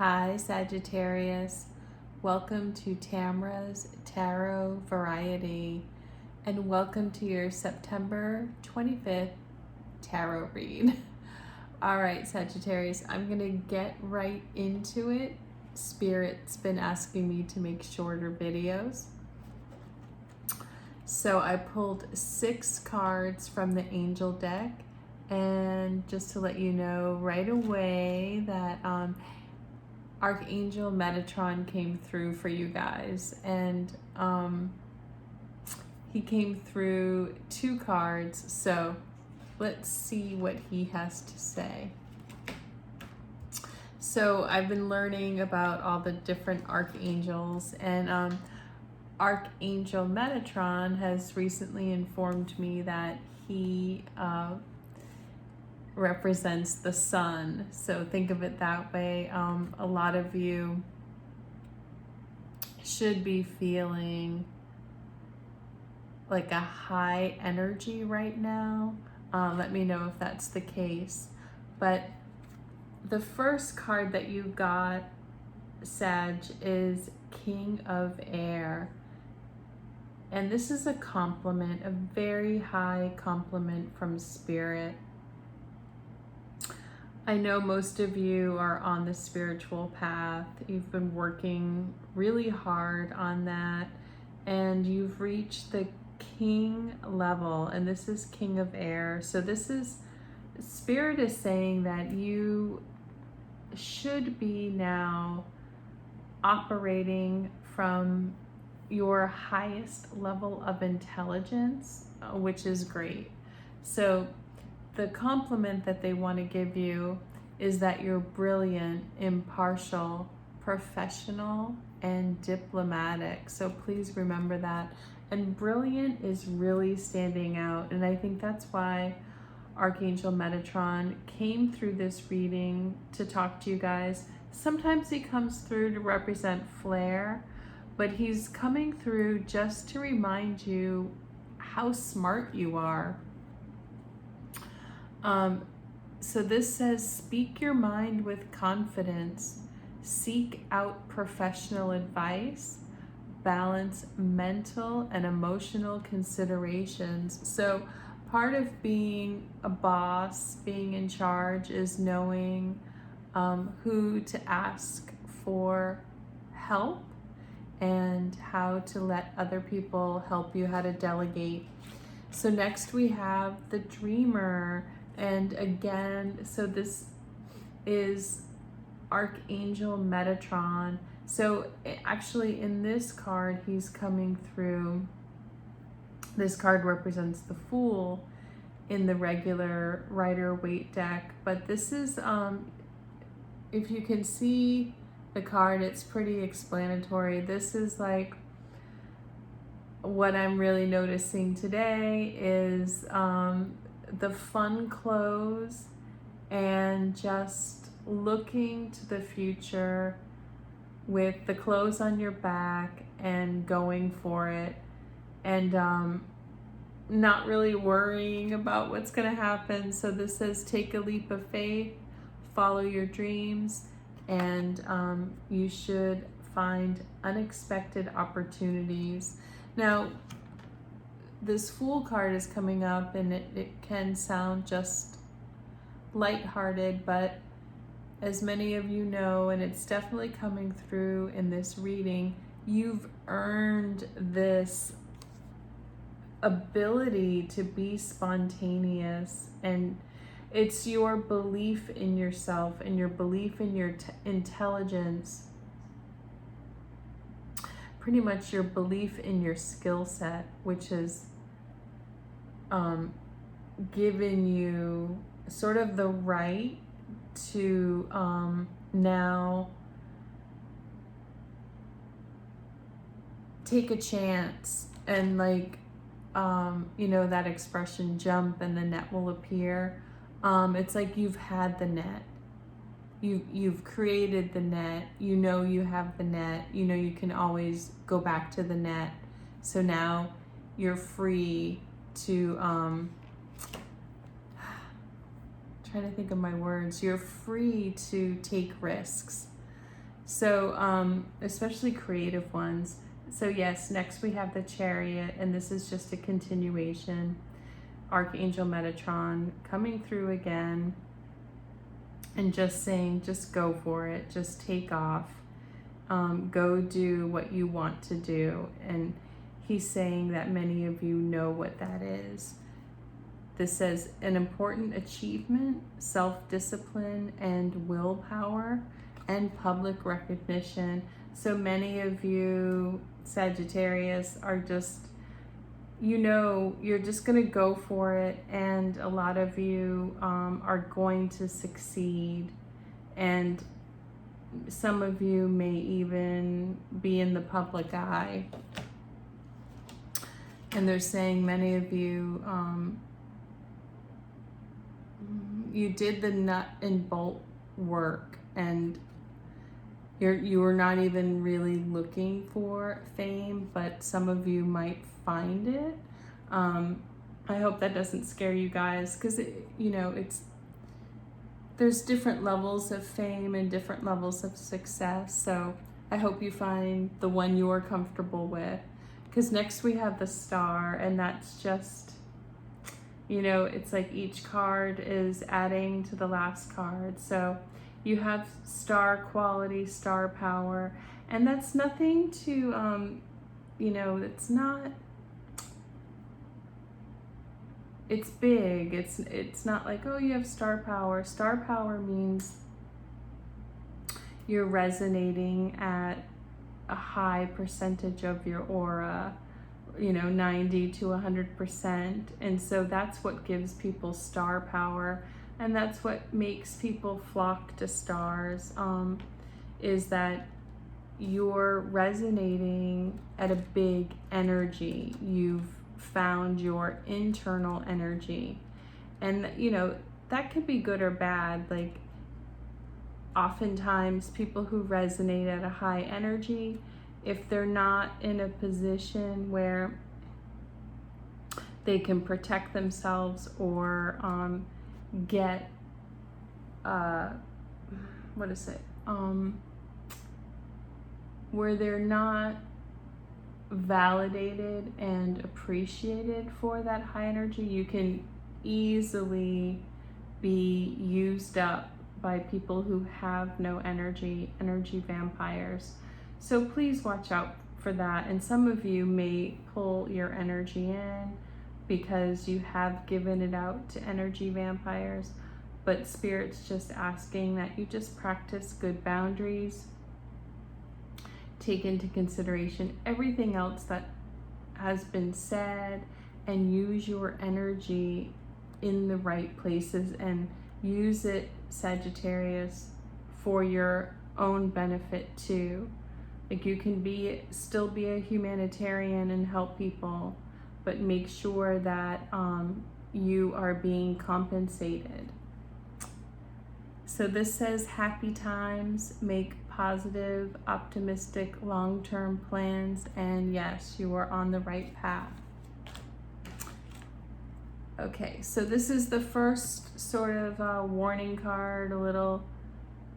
Hi, Sagittarius. Welcome to Tamra's Tarot Variety, and welcome to your September 25th tarot read. All right, Sagittarius, I'm going to get right into it. Spirit's been asking me to make shorter videos. So I pulled 6 cards from the Angel deck, and just to let you know right away that Archangel Metatron came through for you guys, and he came through 2 cards, so let's see what he has to say. So I've been learning about all the different archangels, and Archangel Metatron has recently informed me that he represents the sun. So think of it that way. A lot of you should be feeling like a high energy right now. Let me know if that's the case. But the first card that you got, Sag, is King of Air. And this is a compliment, a very high compliment from Spirit. I know most of you are on the spiritual path. You've been working really hard on that, and you've reached the king level, and this is King of Air. So this is, Spirit is saying that you should be now operating from your highest level of intelligence, which is great. So the compliment that they want to give you is that you're brilliant, impartial, professional, and diplomatic. So please remember that. And brilliant is really standing out. And I think that's why Archangel Metatron came through this reading to talk to you guys. Sometimes he comes through to represent flair, but he's coming through just to remind you how smart you are. So this says, speak your mind with confidence, seek out professional advice, balance mental and emotional considerations. So part of being a boss, being in charge, is knowing who to ask for help and how to let other people help you, how to delegate. So next we have the Dreamer. And again, so this is Archangel Metatron. So actually in this card, he's coming through, this card represents the Fool in the regular Rider-Waite deck. But this is, if you can see the card, it's pretty explanatory. This is like, what I'm really noticing today is the fun clothes and just looking to the future with the clothes on your back and going for it, and not really worrying about what's going to happen. So this says, take a leap of faith, follow your dreams, and you should find unexpected opportunities. Now, this Fool card is coming up, and it can sound just lighthearted, but as many of you know, and it's definitely coming through in this reading, you've earned this ability to be spontaneous, and it's your belief in yourself and your belief in your intelligence, pretty much your belief in your skill set, which is given you sort of the right to now take a chance, and like, you know that expression, jump and the net will appear. It's like you've had the net. You've created the net, you know you have the net, you know you can always go back to the net. So now you're free to, trying to think of my words, you're free to take risks. So especially creative ones. So yes, next we have the Chariot, and this is just a continuation. Archangel Metatron coming through again and just saying, just go for it, just take off, go do what you want to do. And he's saying that many of you know what that is. This says an important achievement, self-discipline and willpower and public recognition. So many of you Sagittarius are just, you know, you're just going to go for it, and a lot of you are going to succeed, and some of you may even be in the public eye. And they're saying many of you, you did the nut and bolt work, and you were not even really looking for fame, but some of you might find it. I hope that doesn't scare you guys, because there's different levels of fame and different levels of success. So I hope you find the one you're comfortable with, because next we have the Star, and that's just, it's like each card is adding to the last card. So you have star quality, star power, and that's nothing to, it's not, it's big. It's not like, oh, you have star power. Star power means you're resonating at a high percentage of your aura, 90 to 100%. And so that's what gives people star power. And that's what makes people flock to stars, is that you're resonating at a big energy. You've found your internal energy. And, that could be good or bad. Like, oftentimes people who resonate at a high energy, if they're not in a position where they can protect themselves or get where they're not validated and appreciated for that high energy, you can easily be used up by people who have no energy vampires. So please watch out for that. And some of you may pull your energy in because you have given it out to energy vampires, but Spirit's just asking that you just practice good boundaries, take into consideration everything else that has been said, and use your energy in the right places, and use it, Sagittarius, for your own benefit too. Like, you can still be a humanitarian and help people, but make sure that you are being compensated. So this says, happy times, make positive, optimistic, long-term plans, and yes, you are on the right path. Okay, so this is the first sort of warning card, a little,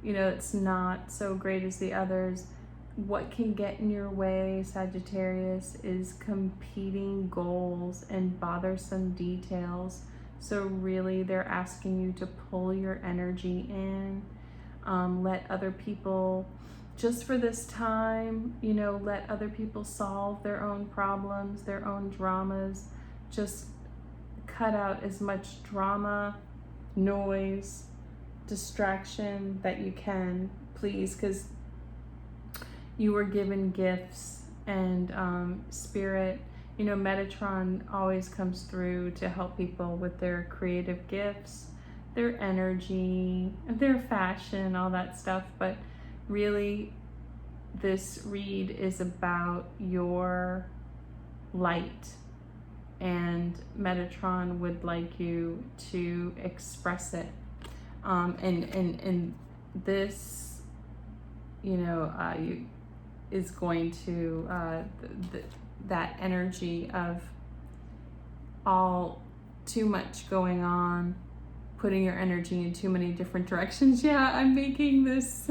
it's not so great as the others. What can get in your way, Sagittarius, is competing goals and bothersome details. So really, they're asking you to pull your energy in, let other people, just for this time, let other people solve their own problems, their own dramas. Just cut out as much drama, noise, distraction that you can, please, because you were given gifts, and Spirit, Metatron always comes through to help people with their creative gifts, their energy, their fashion, all that stuff. But really, this read is about your light, and Metatron would like you to express it. And this, is going to, that energy of all too much going on, putting your energy in too many different directions. Yeah, I'm making this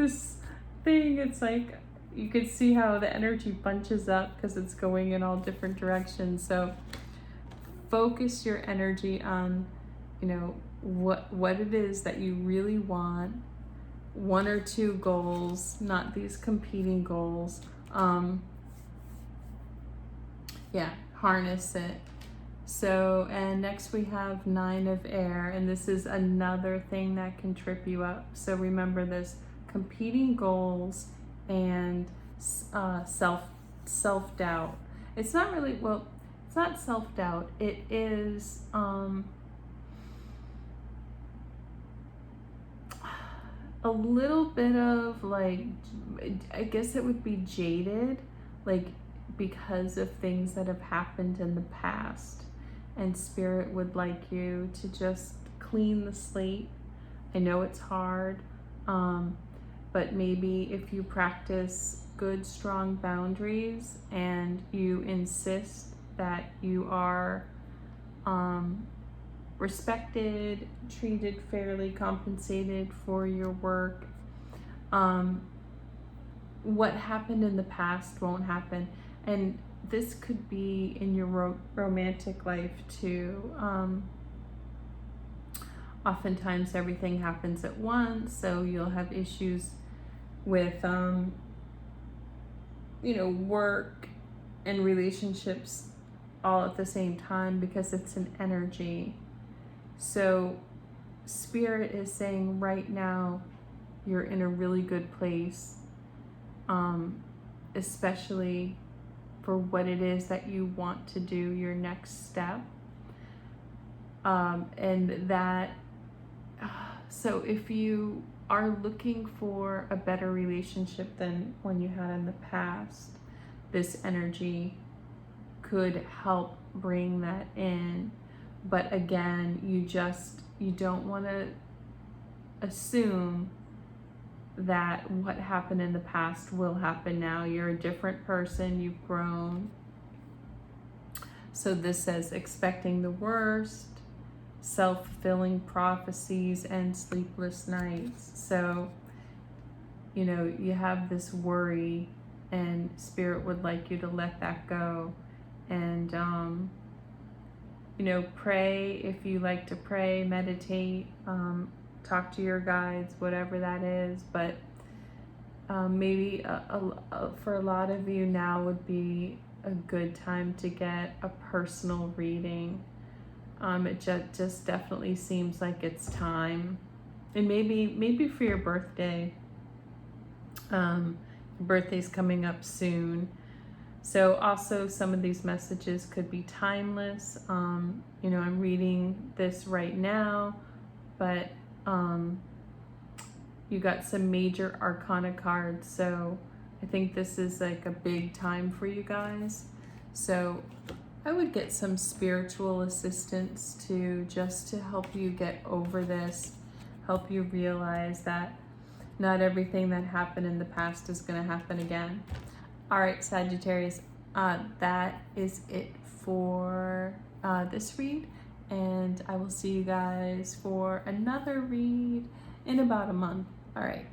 this thing. It's like you could see how the energy bunches up because it's going in all different directions. So focus your energy on, you know, what it is that you really want. 1 or 2 goals, not these competing goals. Yeah, harness it. So, and next we have 9 of air, and this is another thing that can trip you up. So remember this: competing goals and self-doubt. It's not really, well, it's not self-doubt. It is a little bit of like, I guess it would be jaded, like because of things that have happened in the past. And Spirit would like you to just clean the slate. I know it's hard, but maybe if you practice good, strong boundaries and you insist that you are respected, treated fairly, compensated for your work, what happened in the past won't happen. And this could be in your romantic life too. Oftentimes everything happens at once, so you'll have issues with you know, work and relationships all at the same time because it's an energy. So Spirit is saying right now you're in a really good place, especially for what it is that you want to do, your next step. And that, so if you are looking for a better relationship than one you had in the past, this energy could help bring that in. But again, you don't want to assume that what happened in the past will happen now. You're a different person, you've grown. So this says expecting the worst, self-fulfilling prophecies, and sleepless nights. So, you know, you have this worry, and Spirit would like you to let that go. And, you know, pray if you like to pray, meditate, talk to your guides, whatever that is. But maybe for a lot of you now would be a good time to get a personal reading. It just definitely seems like it's time. And maybe for your birthday. Your birthday's coming up soon. So also some of these messages could be timeless. You know, I'm reading this right now, but you got some major arcana cards. So I think this is like a big time for you guys. So I would get some spiritual assistance to help you get over this, help you realize that not everything that happened in the past is going to happen again. All right, Sagittarius, that is it for this read, and I will see you guys for another read in about a month. All right.